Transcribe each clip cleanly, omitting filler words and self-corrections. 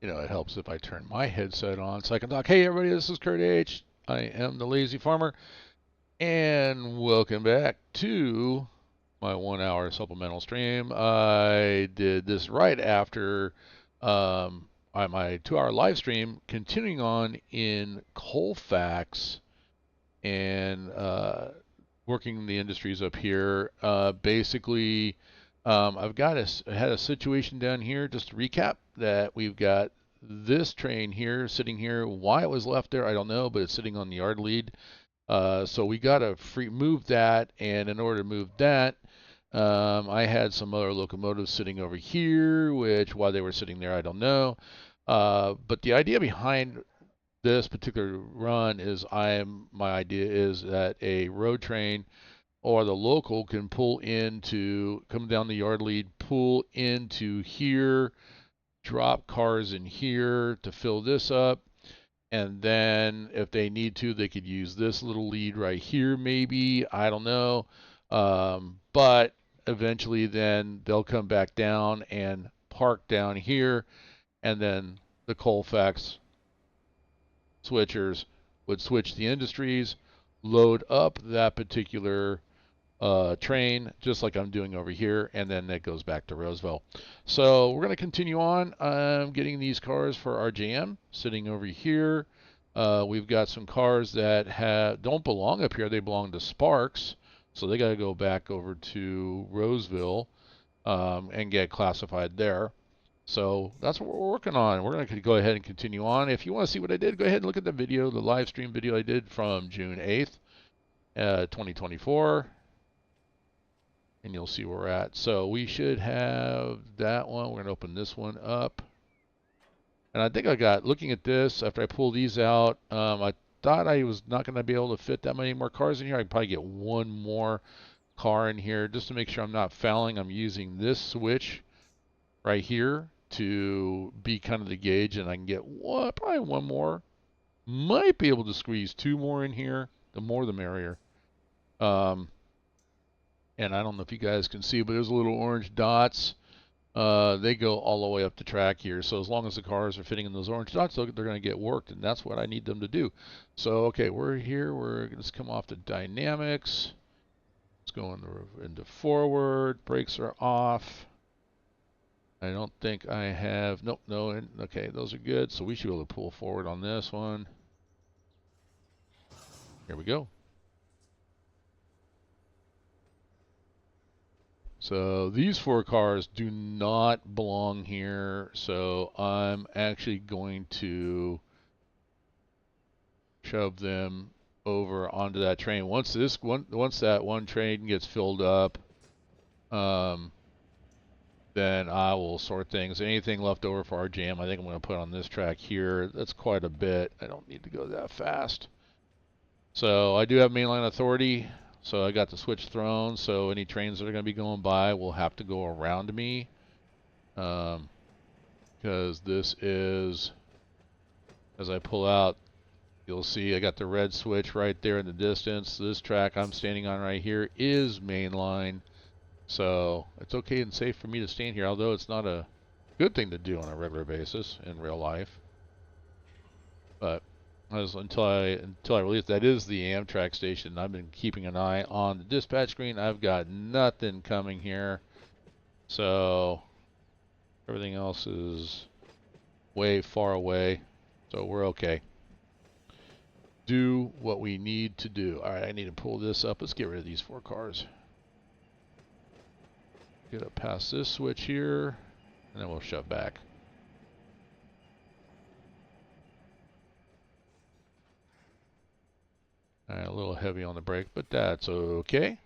it helps if I turn my headset on so I can talk. Hey, everybody, this is Kurt H. I am the Lazy Farmer, and welcome back to my 1 hour supplemental stream. I did this right after my 2 hour live stream, continuing on in Colfax and working the industries up here. Basically, I've got had a situation down here. Just to recap, that we've got this train here sitting here. Why it was left there, I don't know, but it's sitting on the yard lead. So we got to move that, and in order to move that, I had some other locomotives sitting over here, which why they were sitting there, I don't know. But the idea behind this particular run is my idea is that a road train or the local can come down the yard lead, pull into here, drop cars in here to fill this up, and then if they need to, they could use this little lead right here maybe, I don't know. But eventually then they'll come back down and park down here, and then the Colfax switchers would switch the industries, load up that particular train, just like I'm doing over here, and then that goes back to Roseville. So we're going to continue on. I'm getting these cars for RJM sitting over here. We've got some cars that don't belong up here. They belong to Sparks, so they got to go back over to Roseville and get classified there. So that's what we're working on. We're going to go ahead and continue on. If you want to see what I did, go ahead and look at the video, the live stream video I did from June 8th, 2024. And you'll see where we're at. So we should have that one. We're going to open this one up. And I think looking at this, after I pull these out, I thought I was not going to be able to fit that many more cars in here. I can probably get one more car in here just to make sure I'm not fouling. I'm using this switch right here to be kind of the gauge, and I can get probably one more. Might be able to squeeze two more in here. The more the merrier. And I don't know if you guys can see, but there's little orange dots. They go all the way up the track here. So as long as the cars are fitting in those orange dots, they're going to get worked, and that's what I need them to do. So, okay, we're here. We're going to come off the dynamics. Let's go into forward. Brakes are off. I don't think I have, nope, no, okay, those are good. So we should be able to pull forward on this one. Here we go. So these four cars do not belong here. So I'm actually going to shove them over onto that train. Once that one train gets filled up, then I will sort things. Anything left over for our jam, I think I'm going to put on this track here. That's quite a bit. I don't need to go that fast. So I do have mainline authority. So I got the switch thrown. So any trains that are going to be going by will have to go around me. Because this is, as I pull out, you'll see I got the red switch right there in the distance. This track I'm standing on right here is mainline. So it's okay and safe for me to stand here, although it's not a good thing to do on a regular basis in real life. But until I release, that is the Amtrak station. I've been keeping an eye on the dispatch screen. I've got nothing coming here. So everything else is way far away. So we're okay. Do what we need to do. All right, I need to pull this up. Let's get rid of these four cars. Get up past this switch here, and then we'll shove back. All right, a little heavy on the brake, but that's okay.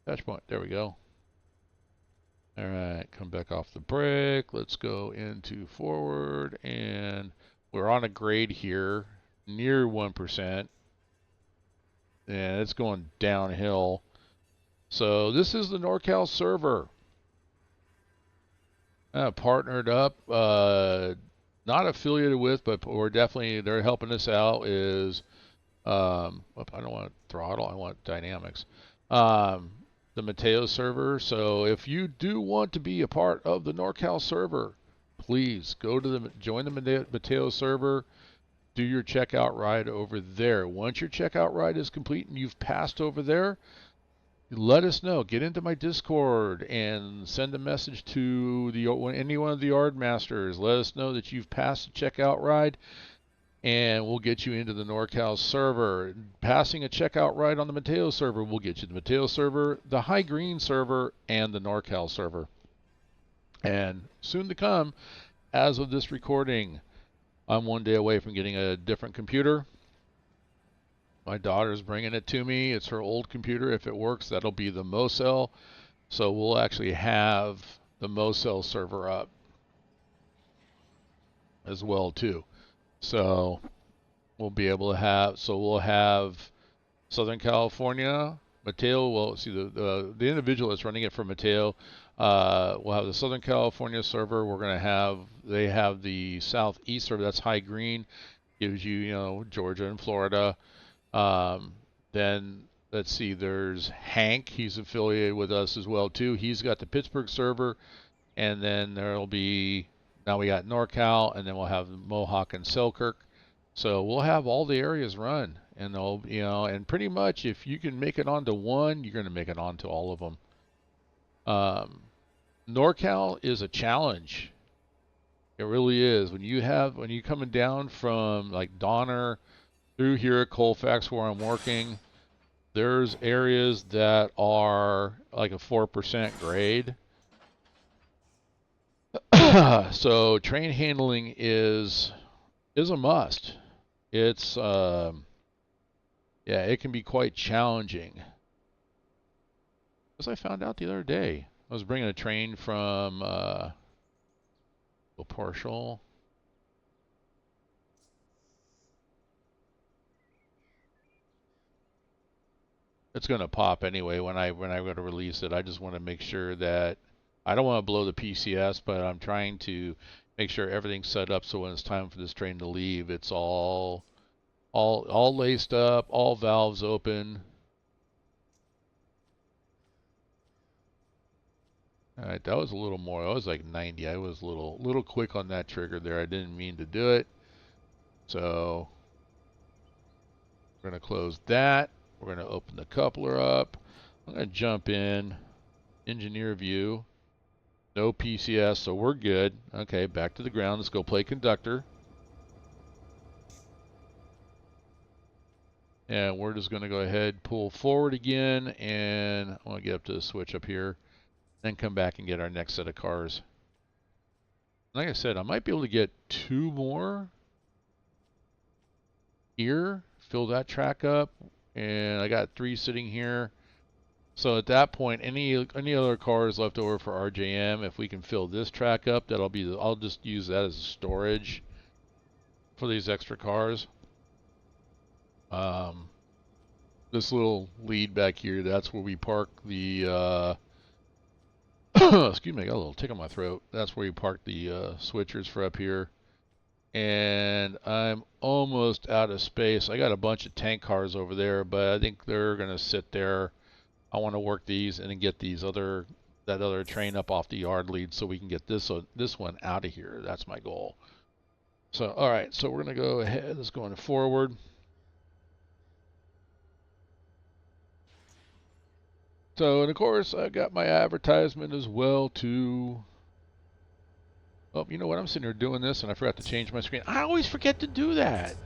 Touch point, there we go. All right, come back off the brake. Let's go into forward, and we're on a grade here near 1%. And it's going downhill. So this is the NorCal server. Partnered up, not affiliated with, but they're helping us out is, I don't want throttle, I want dynamics. um, the Mateo server. So if you do want to be a part of the NorCal server, please go to join the Mateo server. Do your checkout ride over there. Once your checkout ride is complete and you've passed over there, let us know. Get into my Discord and send a message to any one of the yard masters. Let us know that you've passed the checkout ride, and we'll get you into the NorCal server. Passing a checkout ride on the Mateo server will get you the Mateo server, the High Green server, and the NorCal server. And soon to come, as of this recording, I'm one day away from getting a different computer. My daughter's bringing it to me. It's her old computer. If it works, that'll be the Mocel. So we'll actually have the Mocel server up as well too. So we'll be able to have. So we'll have Southern California, Mateo. Well, see the individual that's running it for Mateo. We'll have the Southern California server. We're gonna have. They have the Southeast server. That's High Green. Gives you Georgia and Florida. Then let's see, there's Hank. He's affiliated with us as well too. He's got the Pittsburgh server, and then there'll be now we got NorCal, and then we'll have Mohawk and Selkirk. So we'll have all the areas run, and they'll and pretty much if you can make it onto one, you're going to make it onto all of them. NorCal is a challenge. It really is. When you're coming down from like Donner through here at Colfax where I'm working, there's areas that are like a 4% grade. So train handling is a must. It's yeah, it can be quite challenging. As I found out the other day, I was bringing a train from partial. It's going to pop anyway when I'm going to release it. I just want to make sure that I don't want to blow the PCS, but I'm trying to make sure everything's set up so when it's time for this train to leave, it's all laced up, all valves open. All right, that was a little more. I was like 90. I was a little quick on that trigger there. I didn't mean to do it. So we're going to close that. We're going to open the coupler up. I'm going to jump in, engineer view. No PCS, so we're good. Okay, back to the ground. Let's go play conductor. And we're just going to go ahead, pull forward again, and I want to get up to the switch up here. Then come back and get our next set of cars. Like I said, I might be able to get 2 more here, fill that track up, and I got 3 sitting here. So at that point, any other cars left over for RJM, if we can fill this track up, I'll just use that as storage for these extra cars. This little lead back here, that's where we park the excuse me, I got a little tick on my throat. That's where we park the switchers for up here. And I'm almost out of space. I got a bunch of tank cars over there, but I think they're gonna sit there. I want to work these and then get that other train up off the yard lead so we can get this one out of here. That's my goal. So all right, so we're gonna go ahead. Let's go forward. So, and of course, I got my advertisement as well too. Oh, you know what? I'm sitting here doing this and I forgot to change my screen. I always forget to do that.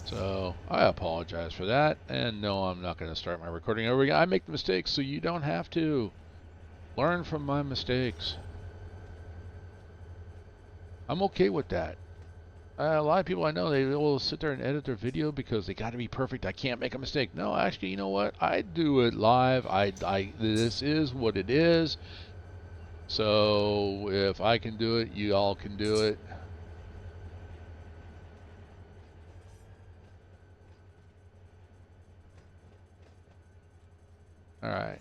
So, I apologize for that. And no, I'm not going to start my recording over again. I make the mistakes so you don't have to. Learn from my mistakes. I'm okay with that. A lot of people I know, they will sit there and edit their video because they got to be perfect. I can't make a mistake. No, actually, you know what? I do it live. This is what it is. So if I can do it, you all can do it. All right.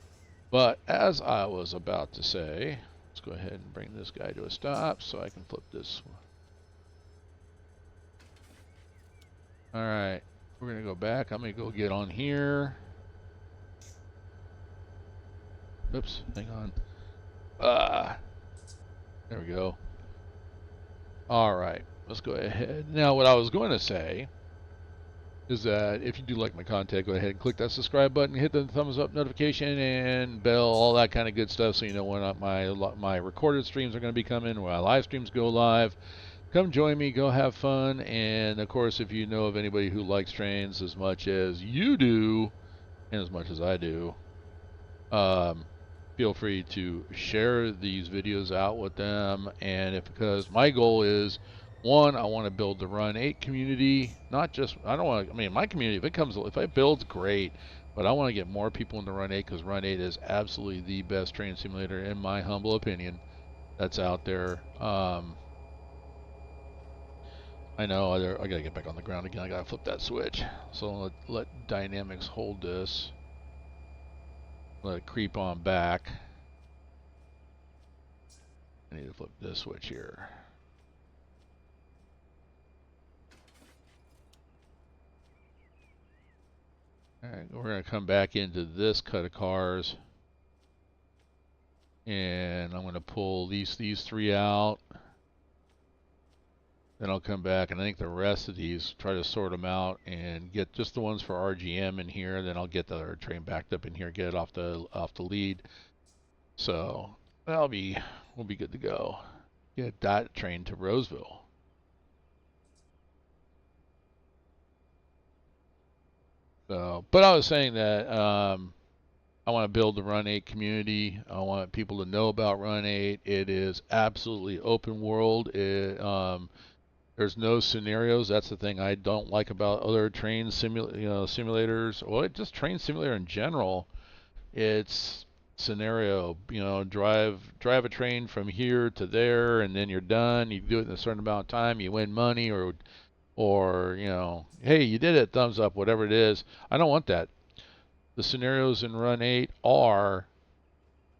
But as I was about to say, let's go ahead and bring this guy to a stop so I can flip this one. All right, We're going to go back. I'm going to go get on here. Oops, hang on. There we go. All right, let's go ahead. Now, what I was going to say is that if you do like my content, go ahead and click that subscribe button, hit the thumbs up notification and bell, all that kind of good stuff, so you know when my recorded streams are going to be coming, when my live streams go live. Come join me, go have fun, and of course, if you know of anybody who likes trains as much as you do, and as much as I do, feel free to share these videos out with them. And because my goal is, one, I want to build the Run8 community. Not just, I don't want to, I mean, my community, if it builds, great, but I want to get more people into Run8, because Run8 is absolutely the best train simulator, in my humble opinion, that's out there. I know, I gotta get back on the ground again. I gotta flip that switch. So let dynamics hold this. Let it creep on back. I need to flip this switch here. Alright, we're gonna come back into this cut of cars. And I'm gonna pull these three out. Then I'll come back, and I think the rest of these, try to sort them out and get just the ones for RGM in here. Then I'll get the other train backed up in here, get it off the lead. So we'll be good to go. Get that train to Roseville. So, but I was saying that I want to build the Run8 community. I want people to know about Run8. It is absolutely open world. There's no scenarios. That's the thing I don't like about other train simulators. Well, just train simulator in general. It's scenario. Drive a train from here to there, and then you're done. You do it in a certain amount of time. You win money, or hey, you did it. Thumbs up, whatever it is. I don't want that. The scenarios in Run8 are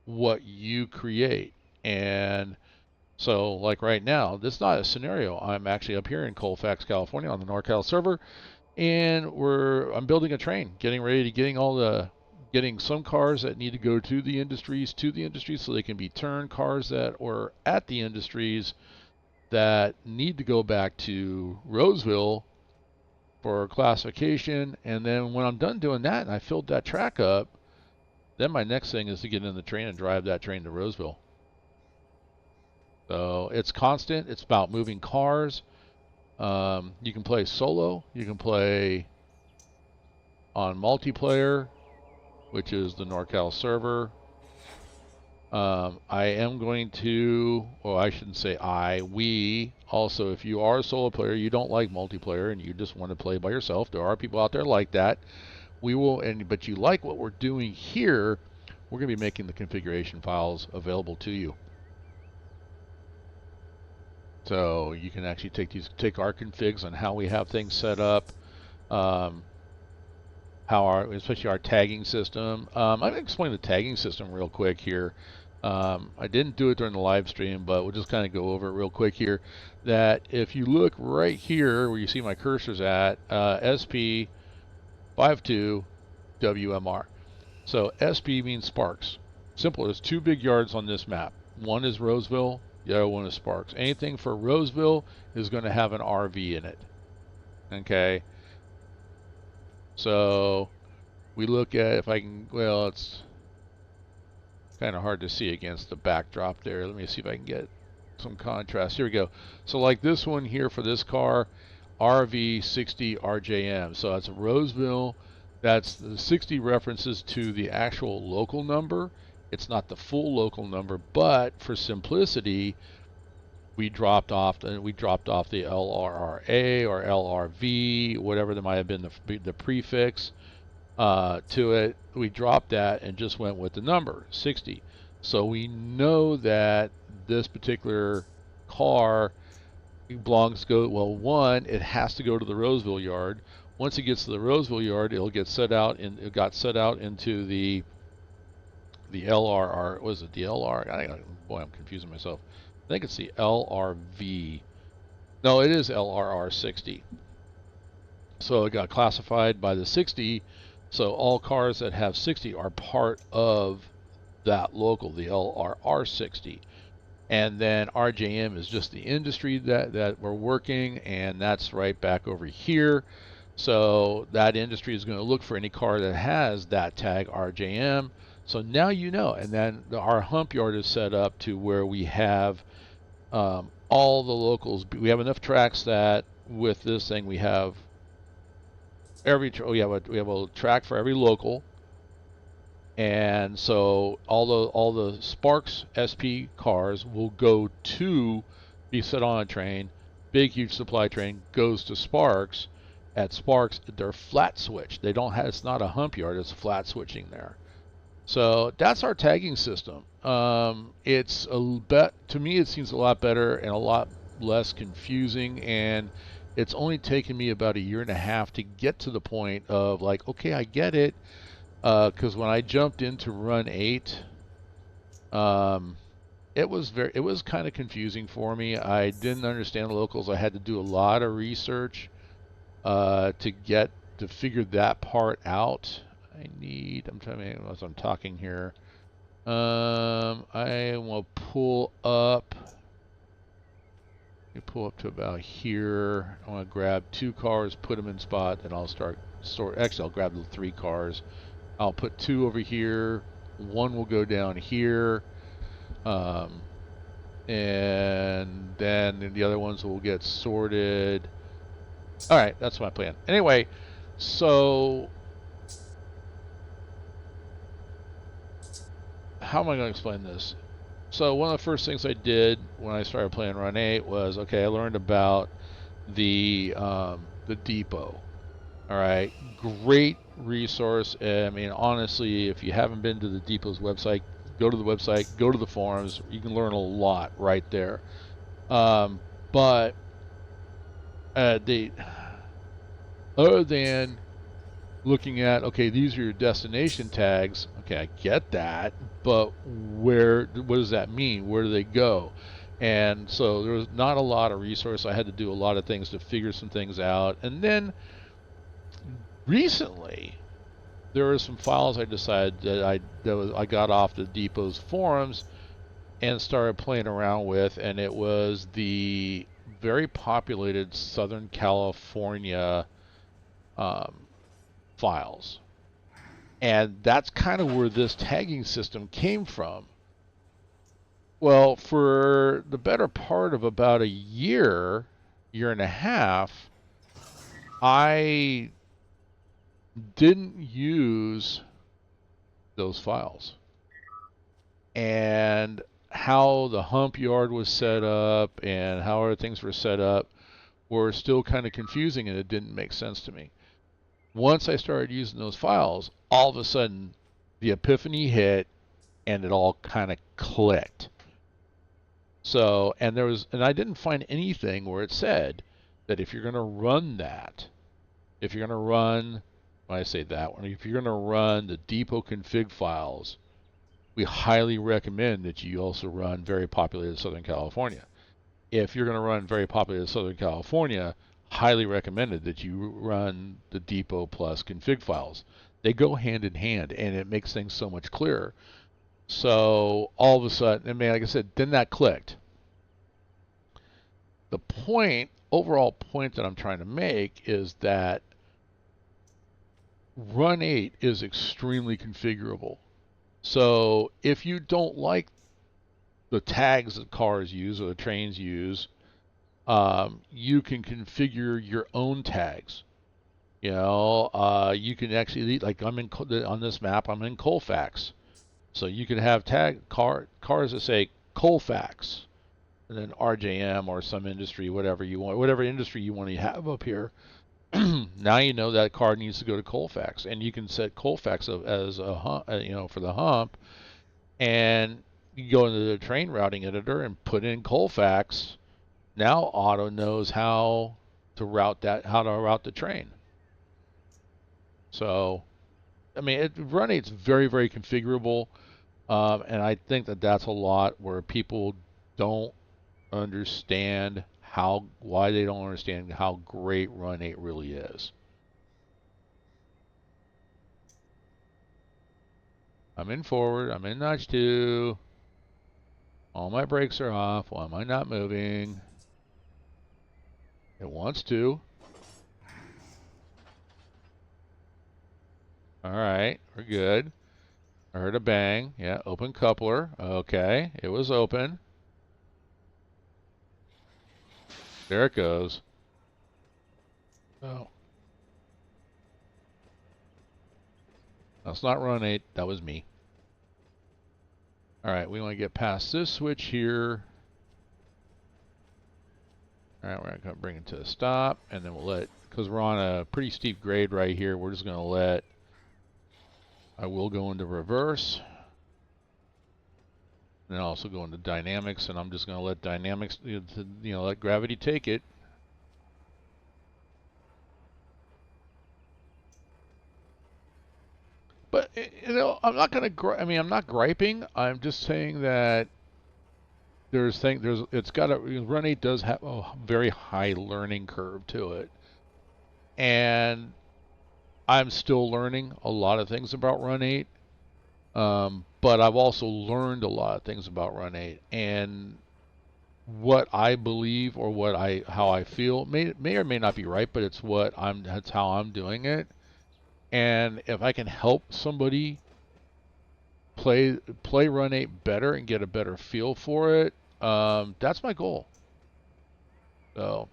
what you create, and so, like right now, this is not a scenario. I'm actually up here in Colfax, California, on the NorCal server, and I'm building a train, getting some cars that need to go to the industries, so they can be turned, cars that were at the industries that need to go back to Roseville for classification. And then when I'm done doing that and I filled that track up, then my next thing is to get in the train and drive that train to Roseville. So it's constant. It's about moving cars. You can play solo. You can play on multiplayer, which is the NorCal server. I am going to, well, I shouldn't say we also, if you are a solo player, you don't like multiplayer and you just want to play by yourself, there are people out there like that. But you like what we're doing here, we're going to be making the configuration files available to you. So you can actually take our configs on how we have things set up, especially our tagging system. I'm going to explain the tagging system real quick here. I didn't do it during the live stream, but we'll just kind of go over it real quick here. That if you look right here where you see my cursors at, SP52 WMR. So SP means Sparks. Simple. There's two big yards on this map. One is Roseville. The other one is Sparks. Anything for Roseville is going to have an RV in it. Okay. So we look at, if I can, well, it's kind of hard to see against the backdrop there. Let me see if I can get some contrast. Here we go. So like this one here for this car, RV60 RJM. So that's Roseville. That's the 60 references to the actual local number. It's not the full local number, but for simplicity, we dropped off the LRRA or LRV, whatever there might have been the prefix to it. We dropped that and just went with the number 60. So we know that this particular car belongs to one, it has to go to the Roseville yard. Once it gets to the Roseville yard, it got set out into the LRR. Was it the LR? Boy, I'm confusing myself. I think it's the LRV. No, it is LRR 60. So it got classified by the 60. So all cars that have 60 are part of that local, the LRR 60. And then RJM is just the industry that we're working, and that's right back over here. So that industry is going to look for any car that has that tag RJM. So now you know. And then our hump yard is set up to where we have all the locals. We have enough tracks that with this thing we have we have a track for every local. And so all the Sparks SP cars will go to be set on a train. Big huge supply train goes to Sparks. At Sparks, they're flat switch. They don't have it's not a hump yard. It's flat switching there. So that's our tagging system. It's to me it seems a lot better and a lot less confusing. And it's only taken me about a year and a half to get to the point of like, okay, I get it. Because when I jumped into Run8, um, it was kind of confusing for me. I didn't understand the locals. I had to do a lot of research to figure that part out. I'm trying to, as I'm talking here. I will pull up. Let me pull up to about here. I want to grab 2 cars, put them in spot, and I'll start sort. Actually, I'll grab the 3 cars. I'll put 2 over here. 1 will go down here. And then the other ones will get sorted. All right, that's my plan. Anyway, so how am I going to explain this? So one of the first things I did when I started playing Run8 was, okay, I learned about the depot. All right, great resource. I mean, honestly, if you haven't been to the depot's website, go to the website, go to the forums. You can learn a lot right there. But other than looking at, okay, these are your destination tags. Okay, I get that, but what does that mean? Where do they go? And so there was not a lot of resource. I had to do a lot of things to figure some things out. And then recently, there were some files I decided that I got off the depot's forums and started playing around with, and it was the very populated Southern California files. And that's kind of where this tagging system came from. Well, for the better part of about a year and a half, I didn't use those files. And how the hump yard was set up and how other things were set up were still kind of confusing, and it didn't make sense to me. Once I started using those files, all of a sudden the epiphany hit and it all kind of clicked. So, and I didn't find anything where it said that if you're going to run if you're going to run, when I say that one, if you're going to run the depot config files, we highly recommend that you also run very populated Southern California. If you're going to run very populated Southern California, highly recommended that you run the depot plus config files. They go hand in hand, and it makes things so much clearer. So all of a sudden, I mean, like I said, then that clicked. The overall point that I'm trying to make is that Run8 is extremely configurable. So if you don't like the tags that cars use or the trains use, you can configure your own tags. You can actually, like on this map, I'm in Colfax. So you can have cars that say Colfax and then RJM or some industry, whatever you want, whatever industry you want to have up here. Now you know that car needs to go to Colfax, and you can set Colfax as a hump, for the hump, and you go into the train routing editor and put in Colfax. Now Auto knows how to route the train. So, I mean, Run8's very, very configurable, and I think that that's a lot where people don't understand why they don't understand how great Run8 really is. I'm in forward. I'm in notch 2. All my brakes are off. Why am I not moving? It wants to. All right, we're good. I heard a bang. Yeah, open coupler. Okay, it was open. There it goes. Oh. That's not Run 8. That was me. All right, we want to get past this switch here. All right, we're going to bring it to a stop, and then we'll let, because we're on a pretty steep grade right here, we're just going to let, I will go into reverse. And then also go into dynamics, and I'm just going to let dynamics, let gravity take it. But, I'm not going to, I'm not griping. I'm just saying that it's got Run 8 does have a very high learning curve to it. And I'm still learning a lot of things about Run 8. But I've also learned a lot of things about Run 8. And what I believe or how I feel may or may not be right, but that's how I'm doing it. And if I can help somebody play Run 8 better and get a better feel for it, that's my goal. So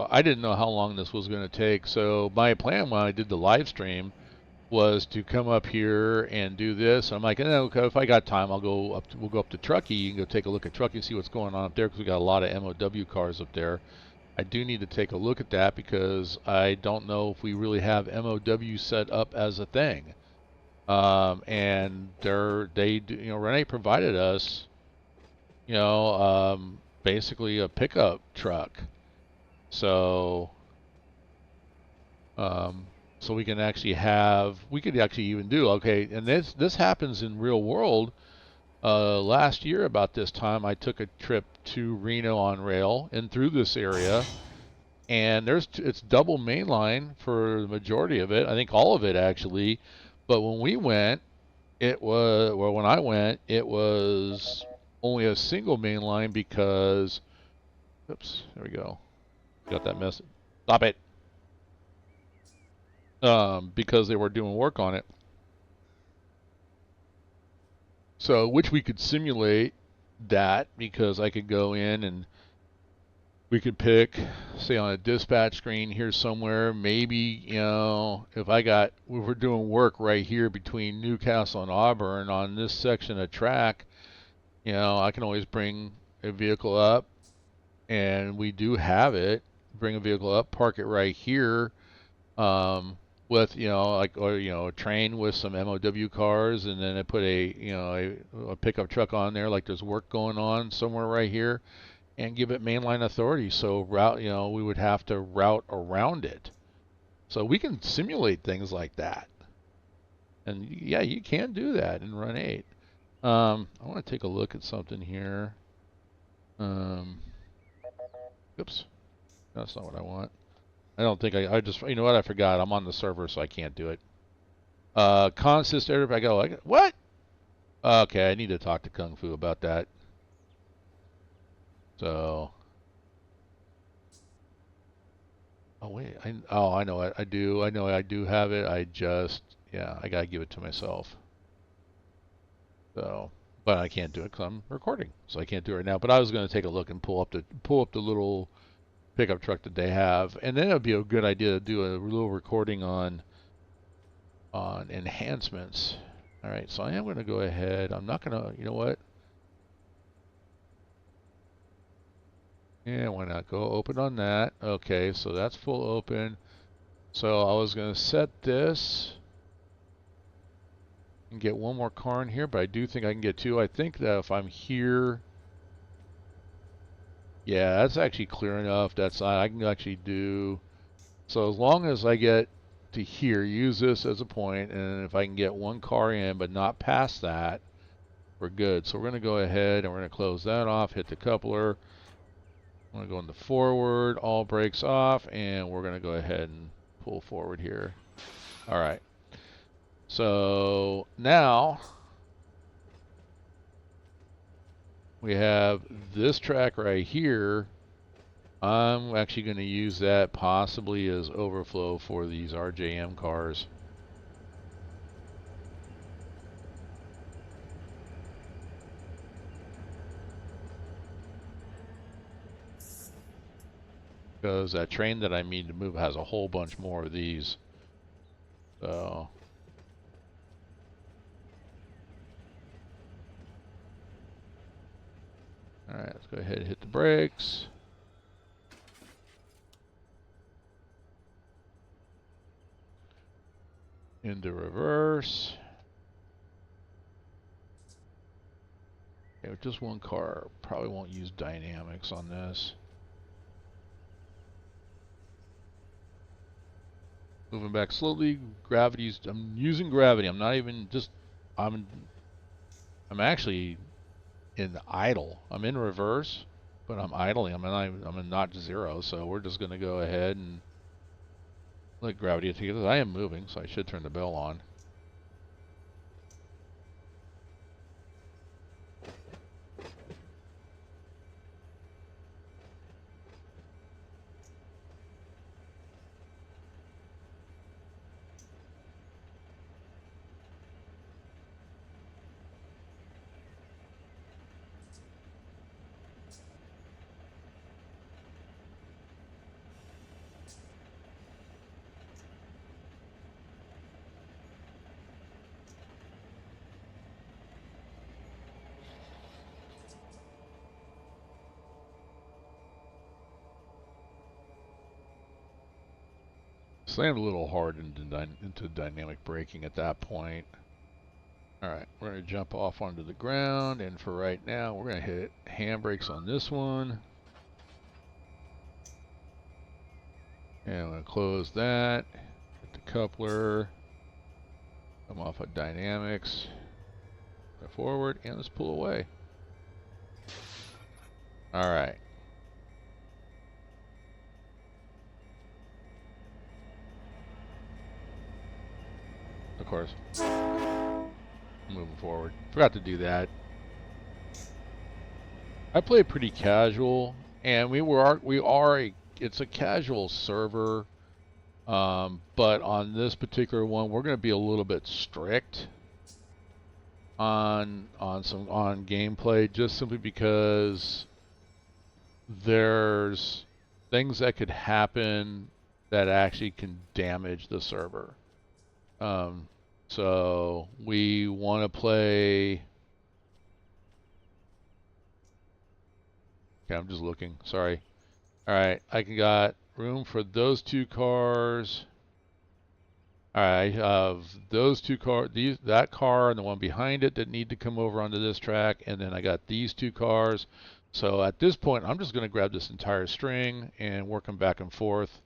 I didn't know how long this was going to take. So my plan when I did the live stream was to come up here and do this. I'm like, okay, if I got time, we'll go up to Truckee. You can go take a look at Truckee and see what's going on up there because we got a lot of MOW cars up there. I do need to take a look at that because I don't know if we really have MOW set up as a thing. And Run 8 provided us, basically a pickup truck. So, so we could actually even do, okay, and this happens in real world. Last year about this time, I took a trip to Reno on rail and through this area, and it's double mainline for the majority of it. I think all of it actually, but when I went, it was only a single mainline because, oops, there we go. Got that message. Stop it. Because they were doing work on it. So, which we could simulate that because I could go in and we could pick, say on a dispatch screen here somewhere, maybe, if we're doing work right here between Newcastle and Auburn on this section of track, I can always bring a vehicle up, and we do have it, bring a vehicle up, park it right here, with, a train with some MOW cars, and then I put a pickup truck on there, like there's work going on somewhere right here, and give it mainline authority. So we would have to route around it. So we can simulate things like that. And yeah, you can do that in Run 8. I want to take a look at something here. Oops, that's not what I want. I don't think I just, you know what, I forgot. I'm on the server, so I can't do it. Consist I go, what? Okay, I need to talk to Kung Fu about that. So, oh wait, I know it. I do. I know I do have it. I gotta give it to myself. So, but I can't do it because I'm recording, so I can't do it right now. But I was going to take a look and pull up the little pickup truck that they have, and then it would be a good idea to do a little recording on enhancements. All right, so I am going to go ahead. I'm not going to, you know what? Yeah, why not? Go open on that. Okay, so that's full open. So I was going to set this and get one more car in here, but I do think I can get two. I think that if I'm here, yeah, that's actually clear enough. I can actually do. So as long as I get to here, use this as a point, and if I can get one car in, but not past that, we're good. So we're going to go ahead and we're going to close that off, hit the coupler. I'm going to go into forward, all brakes off, and we're going to go ahead and pull forward here. All right. So now we have this track right here. I'm actually going to use that possibly as overflow for these RJM cars. Because that train that I need to move has a whole bunch more of these. So alright, let's go ahead and hit the brakes. Into reverse. Okay, with just one car, probably won't use dynamics on this. Moving back slowly, gravity's, I'm using gravity. I'm not even just, I'm actually in idle. I'm in reverse, but I'm idling. I'm in not zero, so we're just going to go ahead and let gravity take it. I am moving, so I should turn the bell on. Slammed a little hard into dynamic braking at that point. Alright, we're going to jump off onto the ground, and for right now, we're going to hit handbrakes on this one. And I'm going to close that, hit the coupler, come off of dynamics, go forward, and let's pull away. Alright. Of course. Moving forward. Forgot to do that. I play pretty casual, and it's a casual server, but on this particular one, we're going to be a little bit strict on gameplay, just simply because there's things that could happen that actually can damage the server. So we want to play. Okay, I'm just looking. Sorry. All right, I got room for those two cars. All right, I have those two cars, that car and the one behind it that need to come over onto this track, and then I got these two cars. So at this point, I'm just going to grab this entire string and work them back and forth,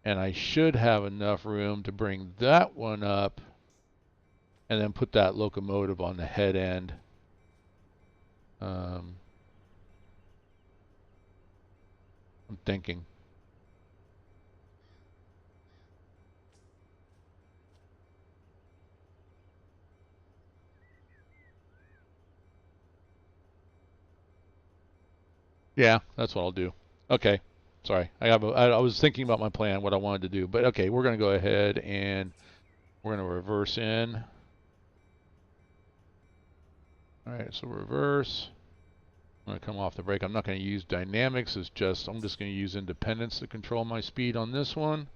and I should have enough room to bring that one up and then put that locomotive on the head end. I'm thinking. Yeah, that's what I'll do. Okay. Sorry. I was thinking about my plan, what I wanted to do. But okay, we're going to go ahead and we're going to reverse in. All right, so reverse. I'm going to come off the brake. I'm not going to use dynamics. I'm just going to use independence to control my speed on this one.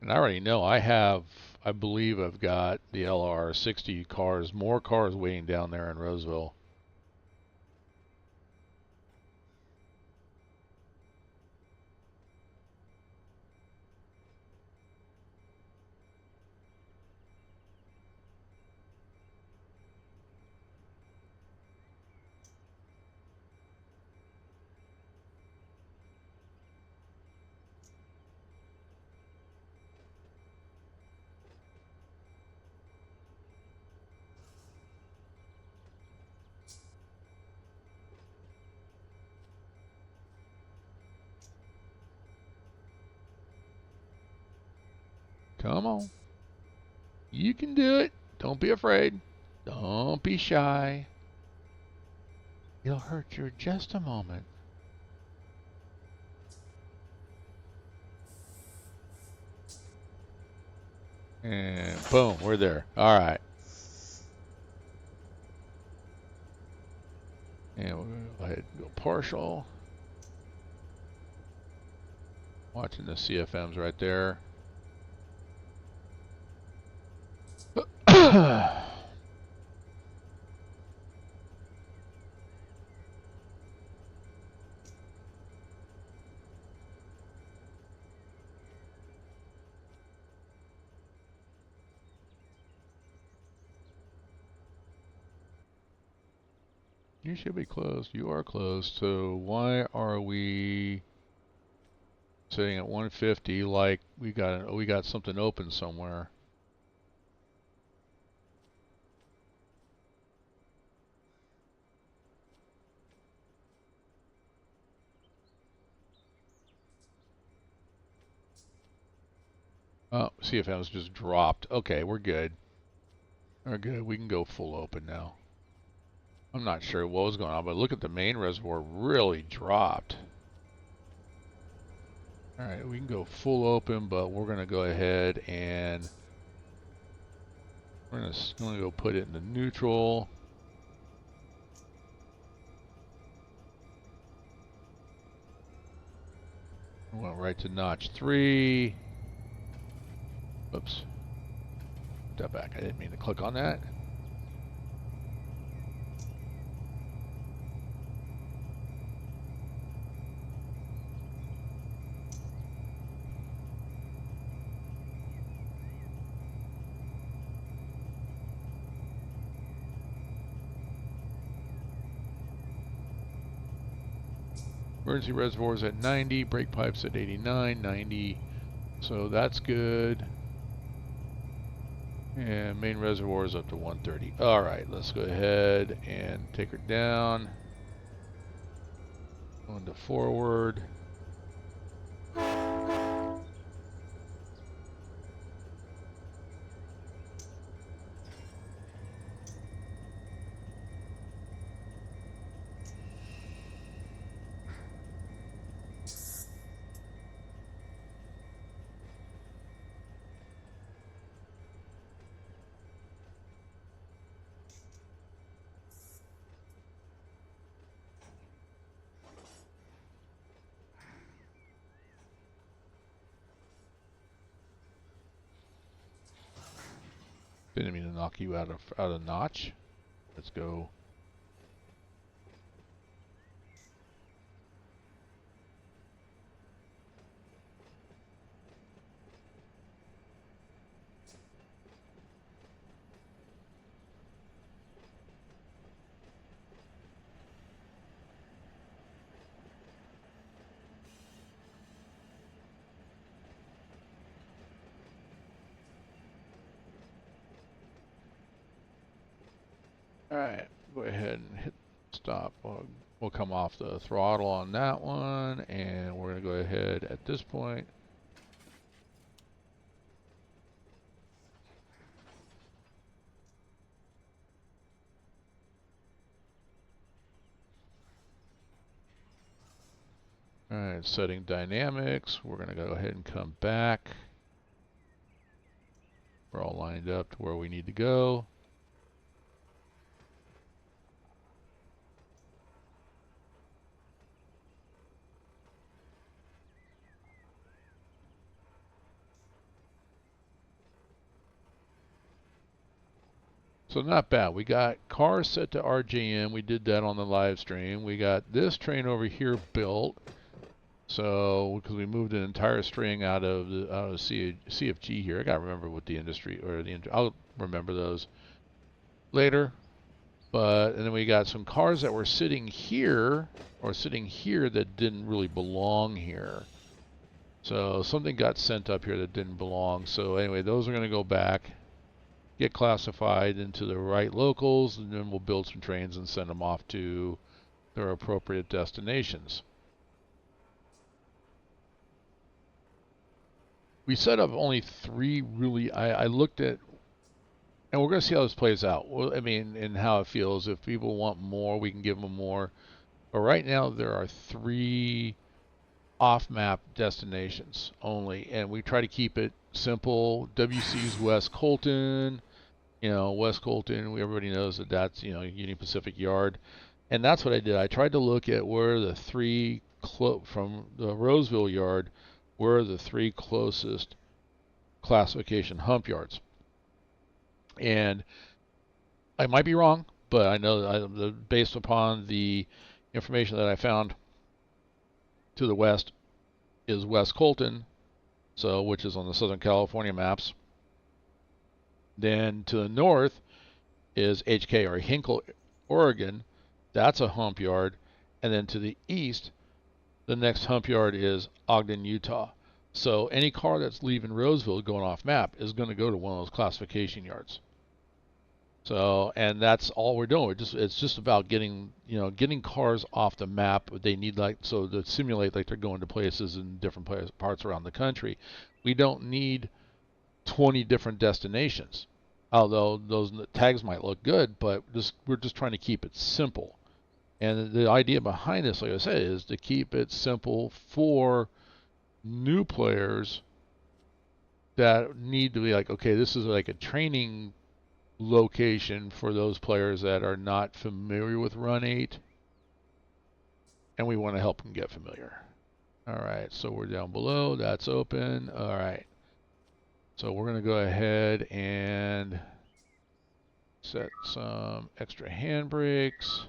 And I already know I believe I've got the LR60 cars, more cars waiting down there in Roseville. Come on. You can do it. Don't be afraid. Don't be shy. It'll hurt you just a moment. And boom, we're there. All right. And we'll go ahead and go partial. Watching the CFMs right there. You should be closed. You are closed. So why are we sitting at 150 like we got something open somewhere? Oh, CFM's just dropped. Okay, we're good. We're good. We can go full open now. I'm not sure what was going on, but look at the main reservoir really dropped. All right, we can go full open, but we're going to go ahead and we're going to go put it in the neutral. Went right to notch 3. Oops. Step back. I didn't mean to click on that. Emergency reservoirs at 90, brake pipes at 89, 90. So that's good. And main reservoir is up to 130. All right, let's go ahead and take her down. On to forward. Didn't mean to knock you out of notch. Let's go. All right, go ahead and hit stop. We'll come off the throttle on that one, and we're going to go ahead at this point. All right, setting dynamics. We're going to go ahead and come back. We're all lined up to where we need to go. So not bad. We got cars set to RJM. We did that on the live stream. We got this train over here built. So because we moved an entire string out of CFG here. I gotta remember what the industry or I'll remember those later. And then we got some cars that were sitting here or sitting here that didn't really belong here. So something got sent up here that didn't belong. So anyway, those are going to go back, get classified into the right locals, and then we'll build some trains and send them off to their appropriate destinations. we set up only 3 really. I looked at, and we're going to see how this plays out. Well, I mean, and how it feels. If people want more, we can give them more. But right now, there are 3 off-map destinations only, and we try to keep it simple. WC's West Colton, West Colton. Everybody knows that that's Union Pacific Yard, and that's what I did. I tried to look at where the 3 from the Roseville Yard, where the 3 closest classification hump yards, and I might be wrong, but I know based upon the information that I found, to the west is West Colton, so which is on the Southern California maps. Then to the north is HK or Hinkle, Oregon. That's a hump yard. And then to the east, the next hump yard is Ogden, Utah. So any car that's leaving Roseville going off map is going to go to one of those classification yards. So, and that's all we're doing. It's just about getting cars off the map. They need to simulate like they're going to places in different parts around the country. We don't need 20 different destinations. Although those tags might look good, but we're just trying to keep it simple. And the idea behind this, like I said, is to keep it simple for new players that need to be like, okay, this is like a training location for those players that are not familiar with Run8, and we want to help them get familiar. All right, so we're down below. That's open. All right. So we're going to go ahead and set some extra handbrakes.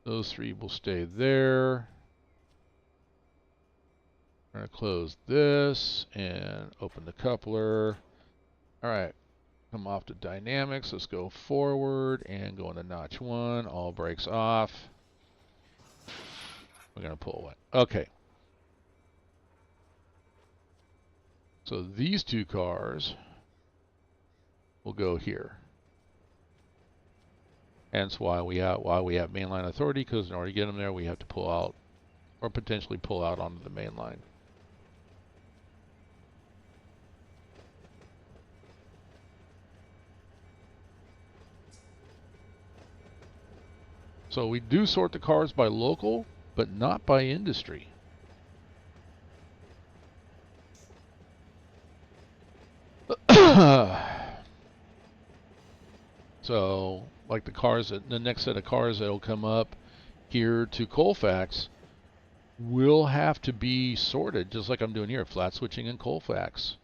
Those 3 will stay there. We're going to close this and open the coupler. All right, come off to dynamics. Let's go forward and go into notch 1. All brakes off. We're going to pull away. Okay. So these 2 cars will go here. Hence why we have mainline authority, because in order to get them there, we have to pull out, or potentially pull out onto the main line. So we do sort the cars by local, but not by industry. So, like the next set of cars that'll come up here to Colfax will have to be sorted, just like I'm doing here, flat switching in Colfax,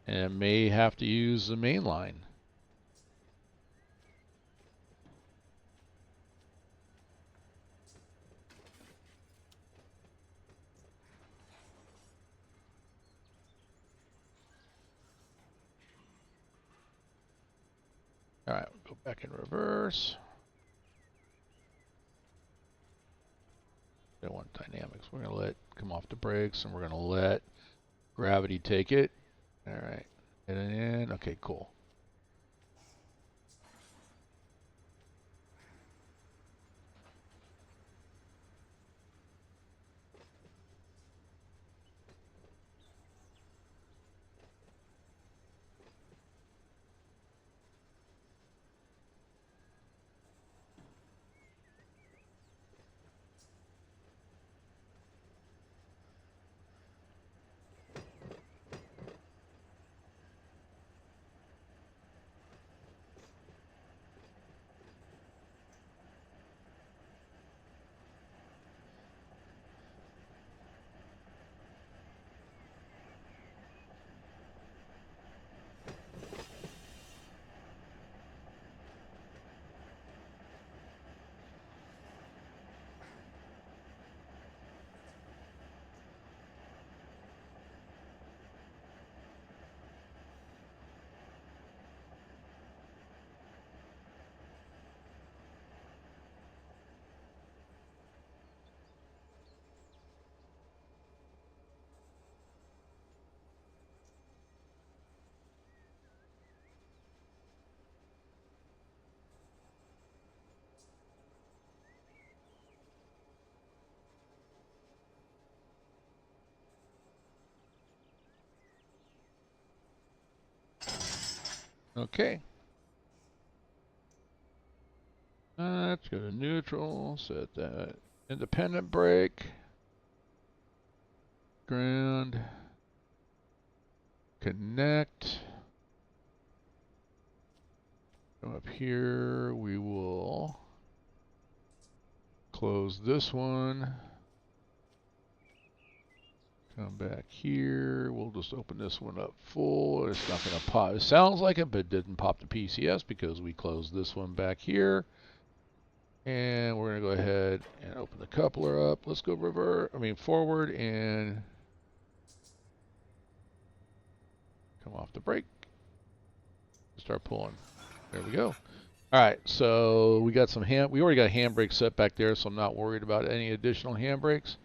and may have to use the main line. All right, we'll go back in reverse. Don't want dynamics. We're going to let come off the brakes, and we're going to let gravity take it. All right, get it in. Okay, cool. Okay. Let's go to neutral, set that independent brake, ground, connect. Go up here, we will close this one. Come back here, we'll just open this one up full. It's not going to pop. It sounds like it, but it didn't pop the PCS because we closed this one back here. And we're going to go ahead and open the coupler up. Let's go forward and come off the brake. Start pulling. There we go. All right, so we got some we already got handbrake set back there, so I'm not worried about any additional handbrakes.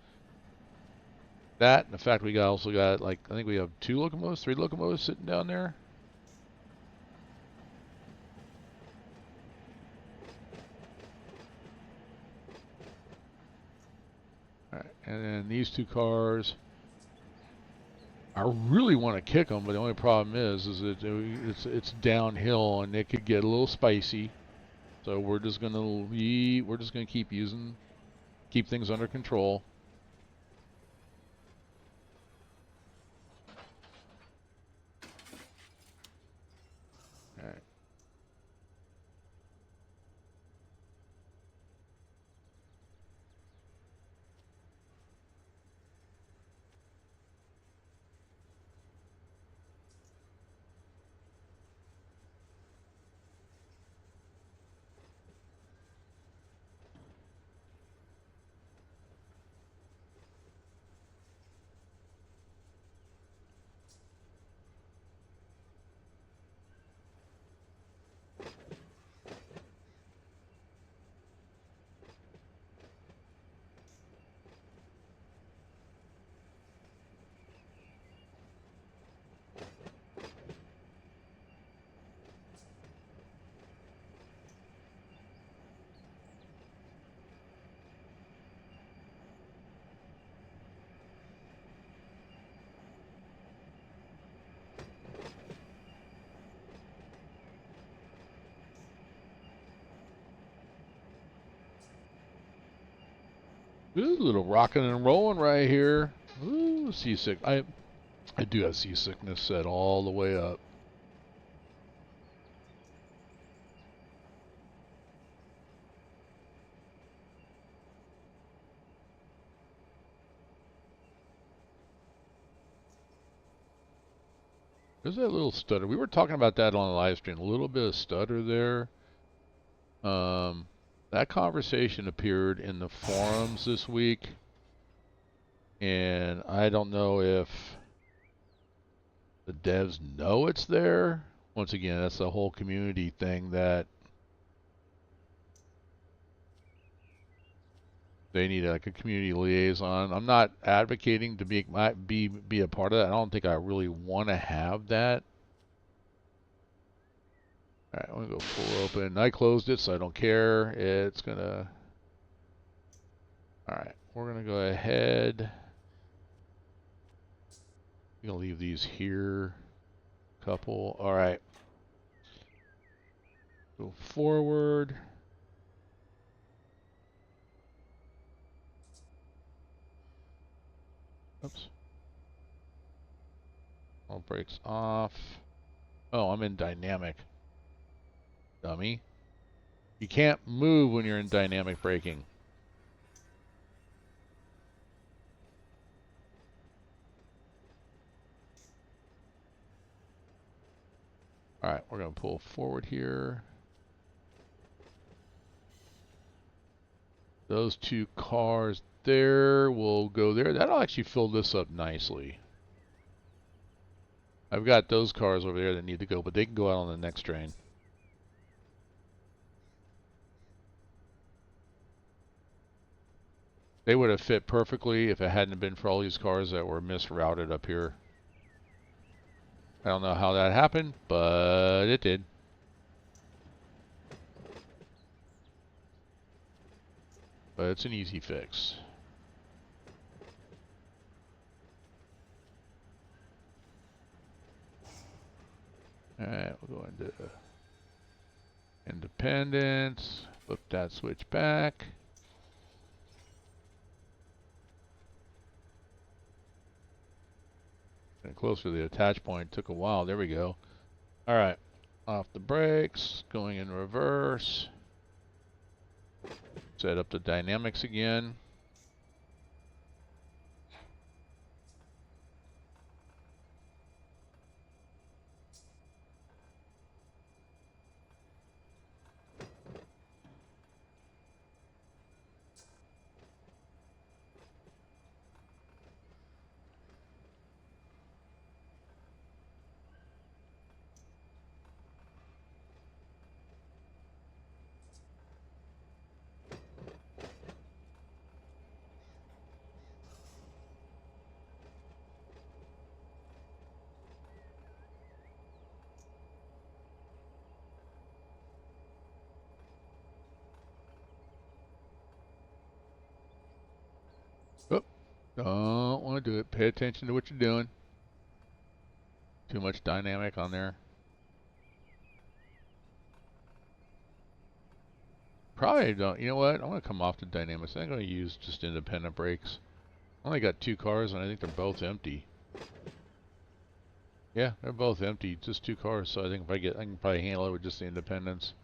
That, and the fact we also got, like, I think we have 3 locomotives sitting down there. All right, and then these 2 cars, I really want to kick them, but the only problem is that it's downhill and it could get a little spicy. So we're just gonna keep things under control. All right. Ooh, a little rocking and rolling right here. Ooh, seasick. I do have seasickness set all the way up. There's that little stutter. We were talking about that on the live stream. A little bit of stutter there. That conversation appeared in the forums this week, and I don't know if the devs know it's there. Once again, that's the whole community thing that they need, like, a community liaison. I'm not advocating to be a part of that. I don't think I really want to have that. All right, I'm gonna go full open. I closed it, so I don't care. It's gonna. All right, we're gonna go ahead. I'm gonna leave these here. Couple. All right. Go forward. Oops. All brakes off. Oh, I'm in dynamic. Dummy. You can't move when you're in dynamic braking. All right, we're going to pull forward here. Those 2 cars there will go there. That'll actually fill this up nicely. I've got those cars over there that need to go, but they can go out on the next train. They would have fit perfectly if it hadn't been for all these cars that were misrouted up here. I don't know how that happened, but it did. But it's an easy fix. Alright, we'll go into independence, flip that switch back. Getting closer to the attach point, took a while, there we go. Alright, off the brakes, going in reverse. Set up the dynamics again. Oh, don't want to do it. Pay attention to what you're doing. Too much dynamic on there. Probably don't. You know what? I'm going to come off the dynamics. I'm going to use just independent brakes. I only got 2 cars, and I think they're both empty. Yeah, they're both empty. Just 2 cars, so I think I can probably handle it with just the independents.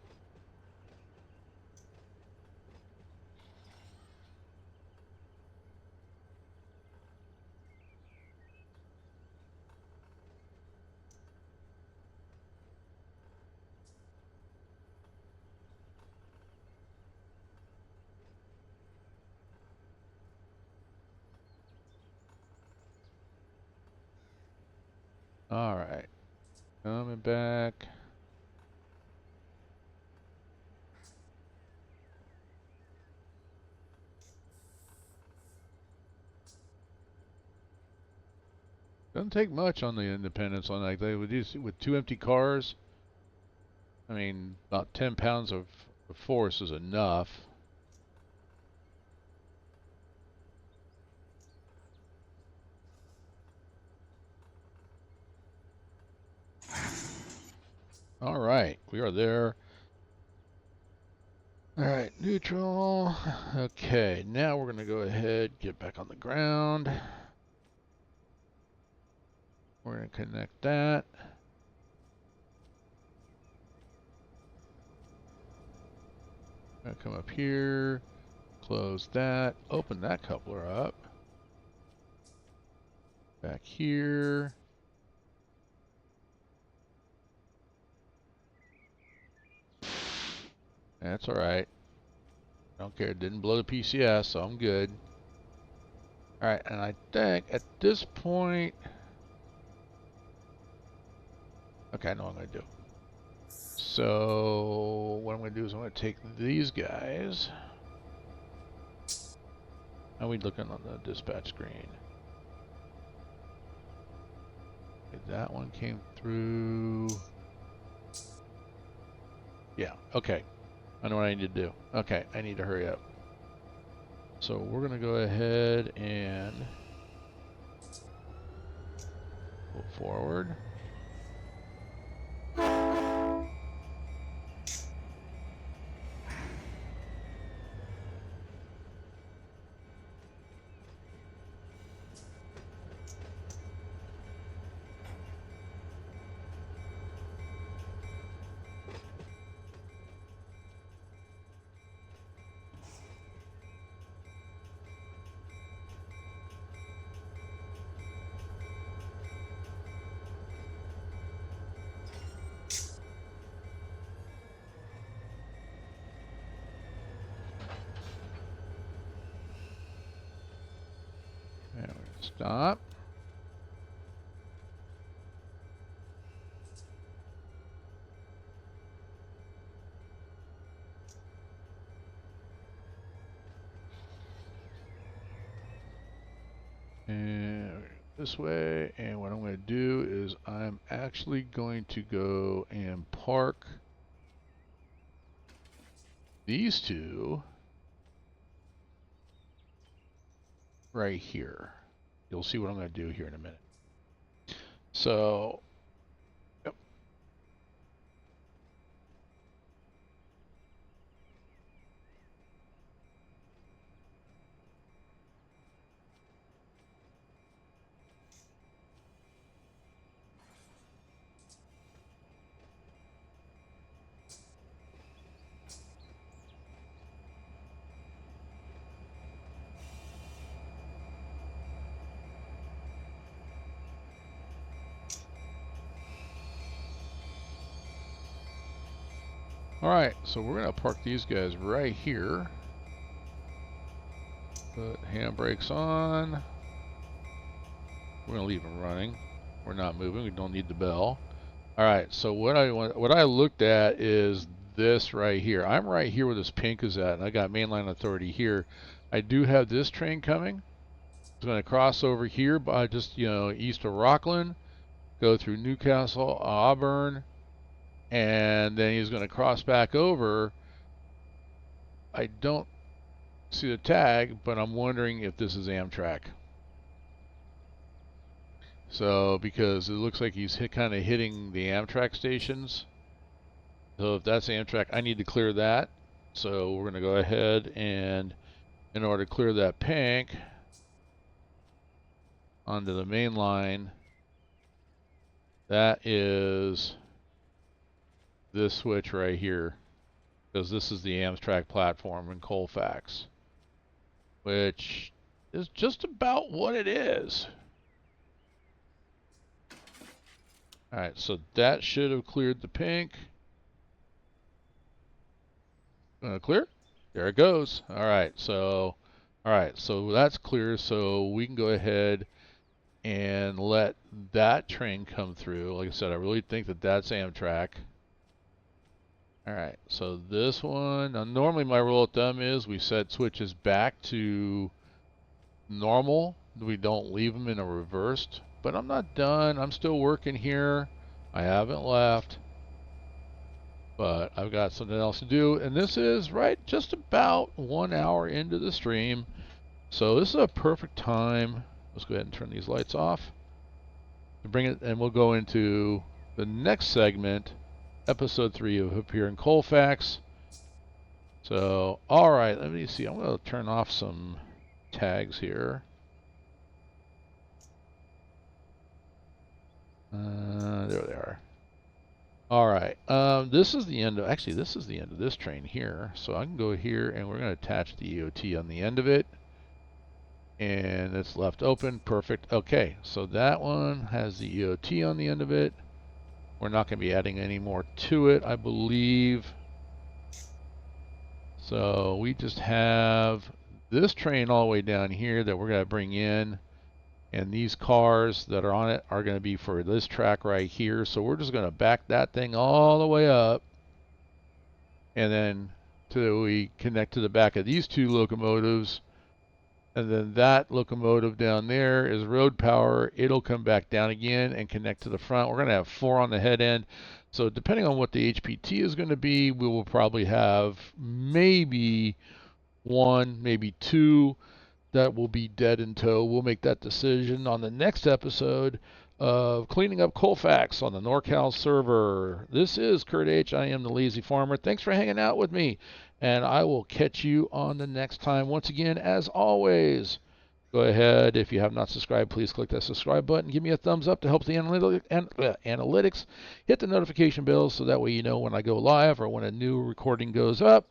Alright. Coming back. Doesn't take much on the independents on like they would use with 2 empty cars. I mean, about 10 pounds of force is enough. Alright, we are there. Alright, neutral. Okay, now we're going to go ahead, get back on the ground. We're going to connect that. Gonna come up here, close that, open that coupler up. Back here. That's alright. Don't care, it didn't blow the PCS, so I'm good. Alright, and I think at this point... Okay, I know what I'm going to do. So, what I'm going to do is I'm going to take these guys. How are we looking on the dispatch screen? Okay, that one came through. Yeah, okay. I know what I need to do. Okay, I need to hurry up. So we're going to go ahead and go forward. And we're going to stop. And this way, and what I'm going to do is I'm actually going to go and park these two right here. You'll see what I'm going to do here in a minute. So, yep. Alright, so we're going to park these guys right here. Put handbrakes on. We're going to leave them running. We're not moving. We don't need the bell. Alright, so what I looked at is this right here. I'm right here where this pink is at, and I got mainline authority here. I do have this train coming. It's going to cross over here by just, east of Rockland, go through Newcastle, Auburn, and then he's going to cross back over. I don't see the tag, but I'm wondering if this is Amtrak. So, because it looks like he's kind of hitting the Amtrak stations. So if that's Amtrak, I need to clear that. So we're going to go ahead and, in order to clear that pink onto the main line, that is this switch right here. Because this is the Amtrak platform in Colfax, which is just about what it is. Alright, so that should have cleared the pink. Clear? There it goes. Alright, so that's clear, so we can go ahead and let that train come through. Like I said, I really think that that's Amtrak. Alright, so this one, now normally my rule of thumb is we set switches back to normal. We don't leave them in a reversed. But I'm not done. I'm still working here. I haven't left. But I've got something else to do. And this is right just about 1 hour into the stream. So this is a perfect time. Let's go ahead and turn these lights off. To bring it, and we'll go into the next segment, episode 3 of Up Here in Colfax. So, alright, let me see. I'm going to turn off some tags here. There they are. Alright, this is the end of, actually this is the end of this train here. So I can go here and we're going to attach the EOT on the end of it. And it's left open, perfect. Okay, so that one has the EOT on the end of it. We're not going to be adding any more to it, I believe. So we just have this train all the way down here that we're going to bring in. And these cars that are on it are going to be for this track right here. So we're just going to back that thing all the way up. And then till we connect to the back of these two locomotives. And then that locomotive down there is road power. It'll come back down again and connect to the front. We're going to have 4 on the head end. So depending on what the HPT is going to be, we will probably have maybe 1, maybe 2 that will be dead in tow. We'll make that decision on the next episode of Cleaning Up Colfax on the NorCal server. This is Kurt H. I am the Lazy Farmer. Thanks for hanging out with me, and I will catch you on the next time. Once again, as always, go ahead. If you have not subscribed, please click that subscribe button. Give me a thumbs up to help the analytics. Hit the notification bell so that way you know when I go live or when a new recording goes up.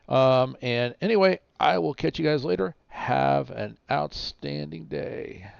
And anyway, I will catch you guys later. Have an outstanding day.